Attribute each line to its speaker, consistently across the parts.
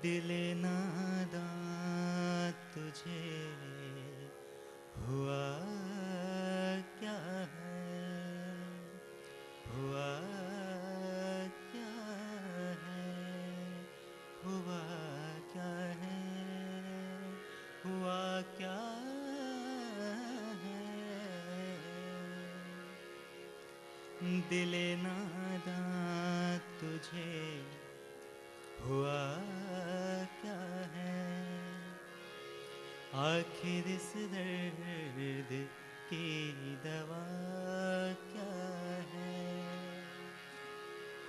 Speaker 1: दिल नादां तुझे हुआ क्या है, हुआ क्या है, हुआ क्या है, हुआ क्या है। दिल नादां तुझे हुआ क्या है, आखिर इस दर्द की दवा क्या है।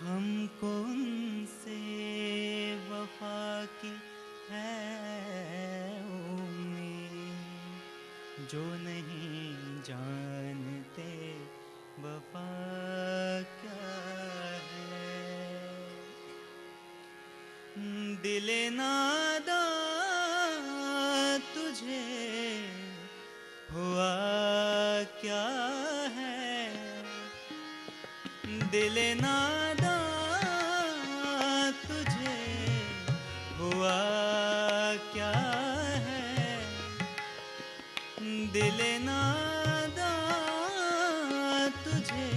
Speaker 1: हमको उनसे वफा की है उम्मीद, जो नहीं जानते वफा क्या है। दिल नादां तुझे हुआ क्या है, दिल नादां तुझे हुआ क्या है। दिल नादां तुझे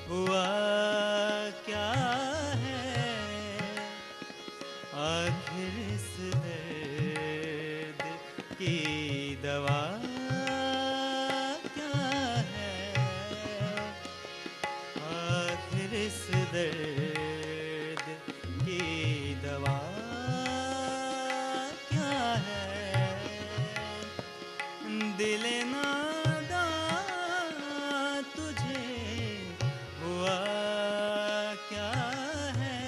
Speaker 1: हुआ क्या है, आखिर इस दर्द की दवा क्या है, आखिर इस दर्द की दवा क्या है। दिल नादां तुझे हुआ क्या है,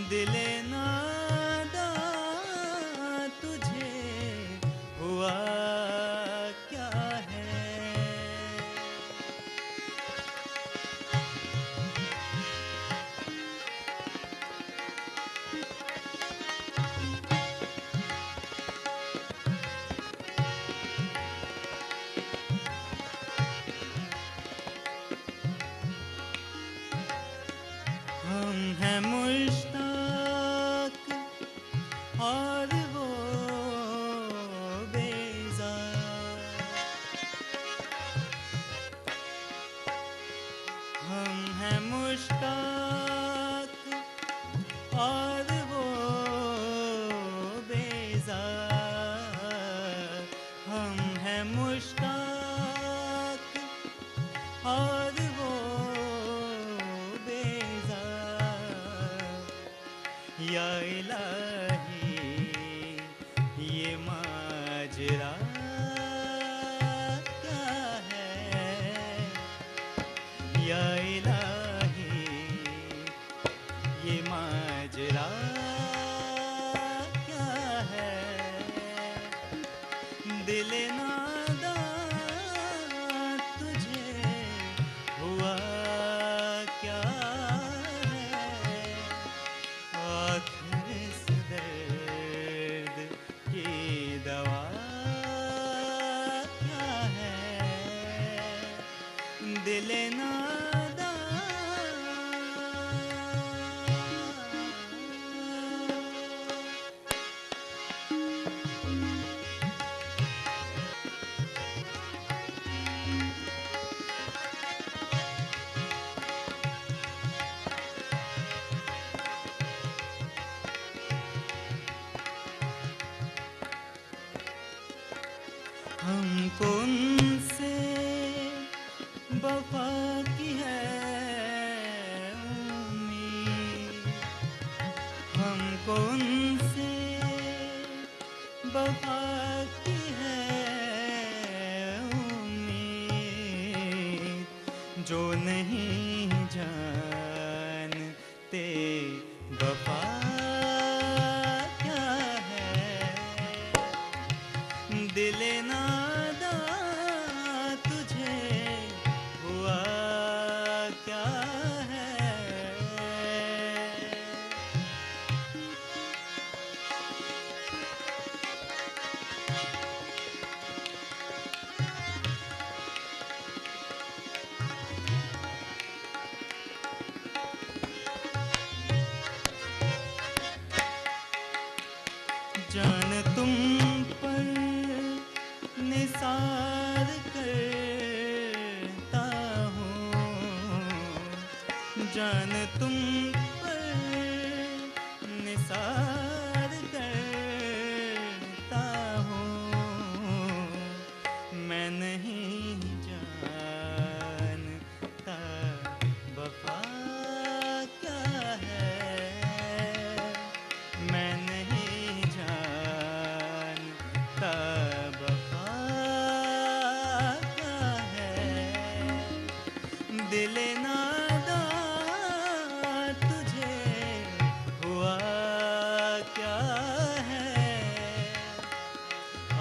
Speaker 1: दिल नादां तुझे हुआ क्या है। हम हैं मुश्ताक और वो बेजार, हम हैं मुश्ताक और वो बेजार, हम हैं मुश्ताक और वो बेजार। या इलाही ये माजरा क्या है, या इलाही ये माजरा क्या है। दिल नादां तुझे हुआ क्या है, आखिर इस दर्द की दवा क्या है। दिल नादां हमको उनसे वफा की है उम्मीद, हमको उनसे वफा की है उम्मीद, जो नहीं जानते वफा क्या है। दिल नादां तुझे हुआ क्या है। जान तुम पर निसार करता हूँ, जान तुम पर निसार करता हूँ। मैं नहीं जानता वफा क्या है, मैं नहीं जानता वफा क्या है। दिल नादा तुझे हुआ क्या है,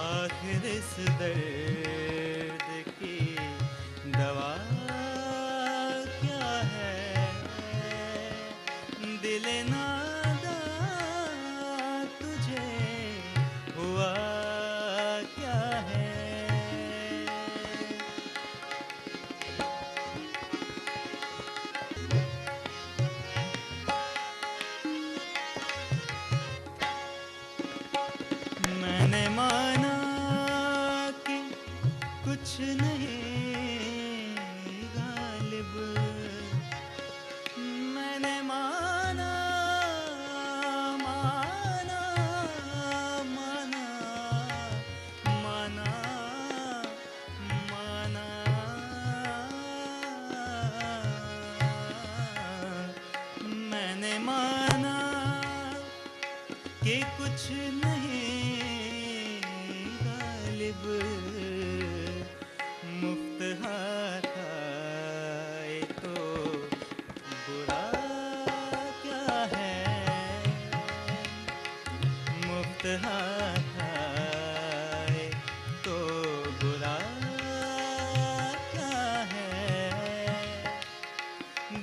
Speaker 1: आखिर इस दर्द की दवा क्या है। दिल नादा तुझे हुआ क्या है। मैंने माना कि कुछ नहीं गालिब, मैंने माना माना माना माना माना मैंने माना कि कुछ नहीं गालिब, मुफ्त हाथ आए तो बुरा क्या है, मुफ्त हाथ आए तो बुरा क्या है।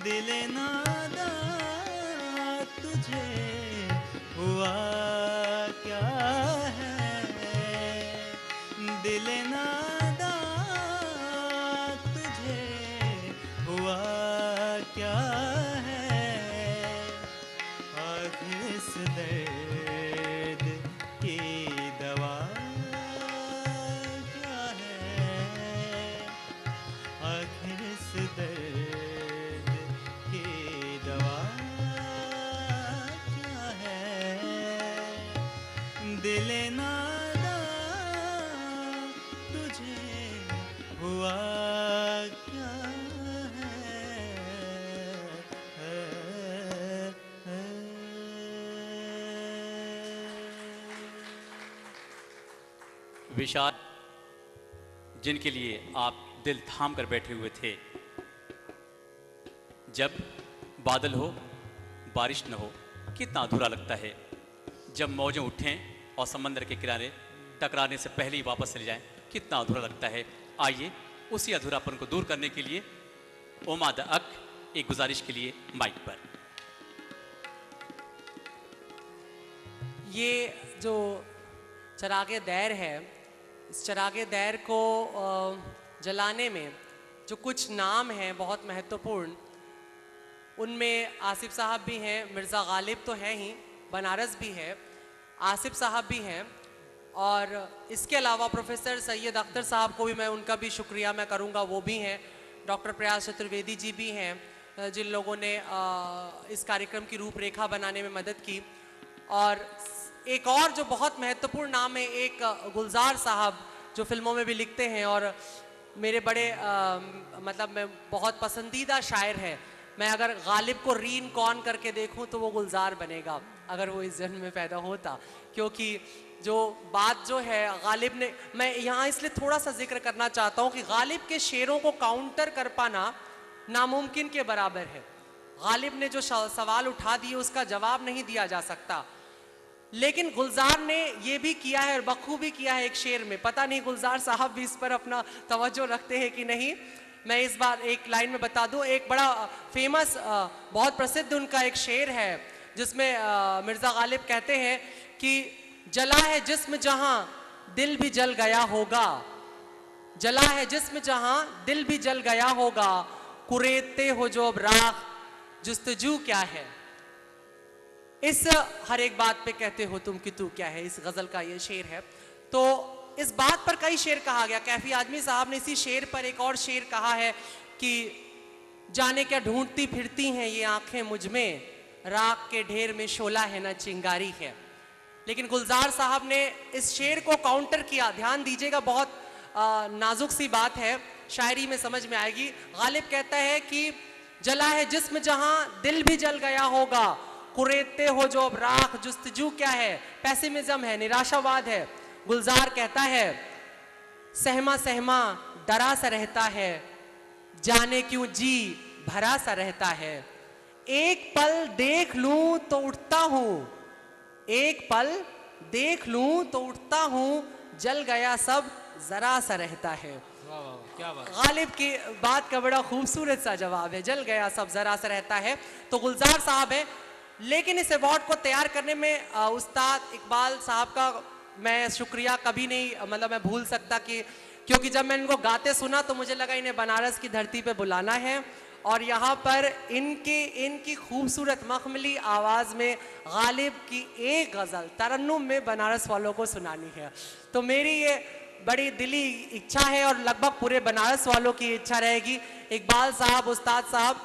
Speaker 1: दिल नादा तुझे हुआ क्या है, दिल नादा तुझे हुआ क्या है। आखिर इस दर्द की दवा क्या है, आखिर इस दर्द की दवा क्या है। दिल नादा तुझे हुआ क्या है।
Speaker 2: विशाल, जिनके लिए आप दिल थाम कर बैठे हुए थे, जब बादल हो बारिश न हो कितना अधूरा लगता है, जब मौजें उठें और समंदर के किनारे टकराने से पहले ही वापस चले जाएं कितना अधूरा लगता है। आइए उसी अधूरापन को दूर करने के लिए ओमा द अक एक गुजारिश के लिए माइक पर।
Speaker 3: ये जो चरागे दैर है, इस चरागे दैर को जलाने में जो कुछ नाम हैं बहुत महत्वपूर्ण, उनमें आसिफ साहब भी हैं, मिर्ज़ा गालिब तो हैं ही, बनारस भी है, आसिफ साहब भी हैं, और इसके अलावा प्रोफेसर सैयद अख्तर साहब को भी मैं उनका भी शुक्रिया मैं करूंगा, वो भी हैं, डॉक्टर प्रयास चतुर्वेदी जी भी हैं, जिन लोगों ने इस कार्यक्रम की रूपरेखा बनाने में मदद की। और एक और जो बहुत महत्वपूर्ण नाम है, एक गुलजार साहब जो फिल्मों में भी लिखते हैं और मेरे बड़े मतलब मैं बहुत पसंदीदा शायर हैं। मैं अगर गालिब को रीन कौन करके देखूं तो वो गुलजार बनेगा अगर वो इस जन्म में पैदा होता, क्योंकि जो बात जो है गालिब ने, मैं यहाँ इसलिए थोड़ा सा जिक्र करना चाहता हूँ कि गालिब के शेरों को काउंटर कर पाना नामुमकिन के बराबर है। गालिब ने जो सवाल उठा दिए उसका जवाब नहीं दिया जा सकता, लेकिन गुलजार ने ये भी किया है और बखूबी किया है एक शेर में। पता नहीं गुलजार साहब भी इस पर अपना तवज्जो रखते हैं कि नहीं। मैं इस बार एक लाइन में बता दूं, एक बड़ा फेमस बहुत प्रसिद्ध उनका एक शेर है जिसमें मिर्ज़ा गालिब कहते हैं कि जला है जिस्म जहां दिल भी जल गया होगा, जला है जिस्म जहां दिल भी जल गया होगा, कुरेदते हो जो अब राख जुस्तजू क्या है। इस हर एक बात पे कहते हो तुम कि तू क्या है, इस गजल का ये शेर है। तो इस बात पर कई शेर कहा गया। कैफी आजमी साहब ने इसी शेर पर एक और शेर कहा है कि जाने क्या ढूंढती फिरती हैं ये आंखें मुझ में, राख के ढेर में शोला है ना चिंगारी है। लेकिन गुलजार साहब ने इस शेर को काउंटर किया। ध्यान दीजिएगा, बहुत नाजुक सी बात है, शायरी में समझ में आएगी। गालिब कहता है कि जला है जिस्म जहां दिल भी जल गया होगा, कुरेदते हो जो अब राख जुस्तजू क्या है, पैसिमिज्म है, निराशावाद है। गुलजार कहता है सहमा सहमा डरा सा रहता है, जाने क्यों जी भरा सा रहता है। एक पल देख लूं तो उठता हूं, एक पल देख लूं तो उठता हूं, जल गया सब जरा सा रहता है।
Speaker 1: वाह वाह, क्या बात।
Speaker 3: गालिब की बात का बड़ा खूबसूरत सा जवाब है, जल गया सब जरा सा रहता है। तो गुलजार साहब है। लेकिन इस अवार्ड को तैयार करने में उस्ताद इकबाल साहब का मैं शुक्रिया कभी नहीं मतलब मैं भूल सकता, कि क्योंकि जब मैंने इनको गाते सुना तो मुझे लगा इन्हें बनारस की धरती पे बुलाना है और यहाँ पर इनकी खूबसूरत मखमली आवाज़ में गालिब की एक गज़ल तरन्नुम में बनारस वालों को सुनानी है। तो मेरी ये बड़ी दिली इच्छा है और लगभग पूरे बनारस वालों की इच्छा रहेगी। इकबाल साहब, उस्ताद साहब,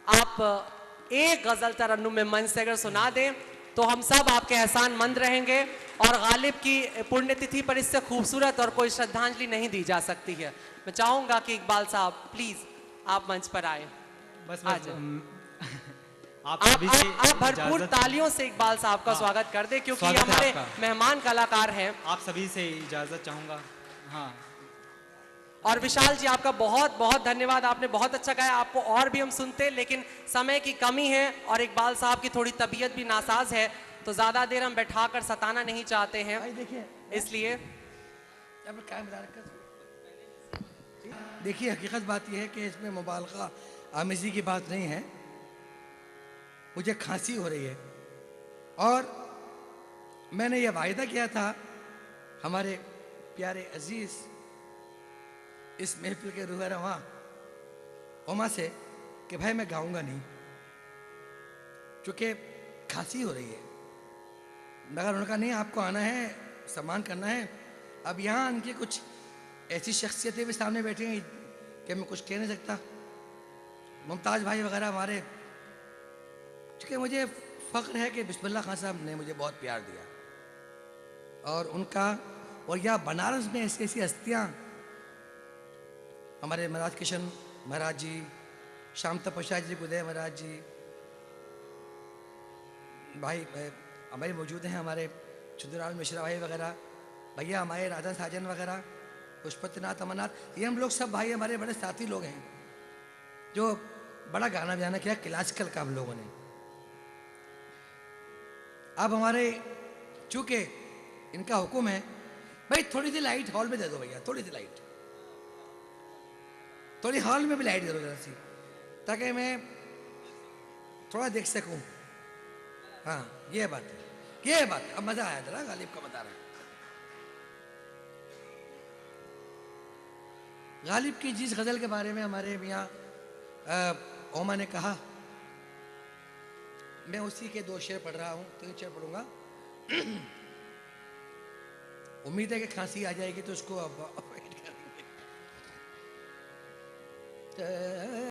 Speaker 3: आप एक गज़ल तरन्नुम में मंच से अगर सुना दें तो हम सब आपके एहसान मंद रहेंगे। और गालिब की पुण्यतिथि पर इससे खूबसूरत और कोई श्रद्धांजलि नहीं दी जा सकती है। मैं चाहूँगा कि इकबाल साहब प्लीज़ आप मंच पर आए।
Speaker 1: बस
Speaker 3: आ
Speaker 1: बस
Speaker 3: जाए।
Speaker 1: आप सभी से
Speaker 3: आप भरपूर
Speaker 1: इजाज़त-
Speaker 3: तालियों से इकबाल साहब का
Speaker 1: हाँ,
Speaker 3: स्वागत कर दे, क्योंकि
Speaker 1: स्वागत है
Speaker 3: हमारे
Speaker 1: आपका।
Speaker 3: मेहमान कलाकार हैं।
Speaker 1: आप सभी से इजाज़त चाहूँगा। हाँ,
Speaker 3: और विशाल जी आपका बहुत बहुत धन्यवाद, आपने बहुत अच्छा गाया। आपको और भी हम सुनते, लेकिन समय की कमी है और इकबाल साहब की थोड़ी तबीयत भी नासाज है, तो ज़्यादा देर हम बैठाकर सताना नहीं चाहते हैं,
Speaker 4: देखिए
Speaker 3: इसलिए
Speaker 4: देखिए हकीकत बात यह है कि इसमें मुबालगा आमेज़ी की बात नहीं है। मुझे खांसी हो रही है और मैंने यह वायदा किया था हमारे प्यारे अजीज इस महफिल के रूह रवां उमा से कि भाई मैं गाऊंगा नहीं, चूंकि खांसी हो रही है। मगर उनका नहीं, आपको आना है, सम्मान करना है। अब यहाँ उनकी कुछ ऐसी शख्सियतें भी सामने बैठी हैं कि मैं कुछ कह नहीं सकता। मुमताज़ भाई वगैरह हमारे, चूँकि मुझे फ़ख्र है कि बिस्मिल्लाह खान साहब ने मुझे बहुत प्यार दिया और उनका, और यहाँ बनारस में ऐसी ऐसी हस्तियाँ, हमारे महाराज किशन महाराज जी, श्याम तपस्या जी, उदय महाराज जी, भाई हमारे मौजूद हैं, हमारे चुंदरलाल मिश्रा भाई वगैरह, भैया हमारे राधा साजन वगैरह, पुष्पतिनाथ अमरनाथ, ये हम लोग सब भाई हमारे बड़े साथी लोग हैं जो बड़ा गाना बजाना किया क्लासिकल का हम लोगों ने। अब हमारे चूँकि इनका हुक्म है, भाई थोड़ी सी लाइट हॉल में दे दो भैया, थोड़ी सी लाइट, थोड़ी हॉल में भी लाइट दे दो जरा सी, ताकि मैं थोड़ा देख सकूं। हाँ ये बात है, ये बात है। अब मजा आया जरा, गालिब का बता रहा है। गालिब की जिस गज़ल के बारे में हमारे मियाँ ओमा ने कहा, मैं उसी के 2 शेर पढ़ रहा हूँ, 3 शेर पढ़ूंगा। उम्मीद है कि खांसी आ जाएगी तो उसको अवॉइड करेंगे।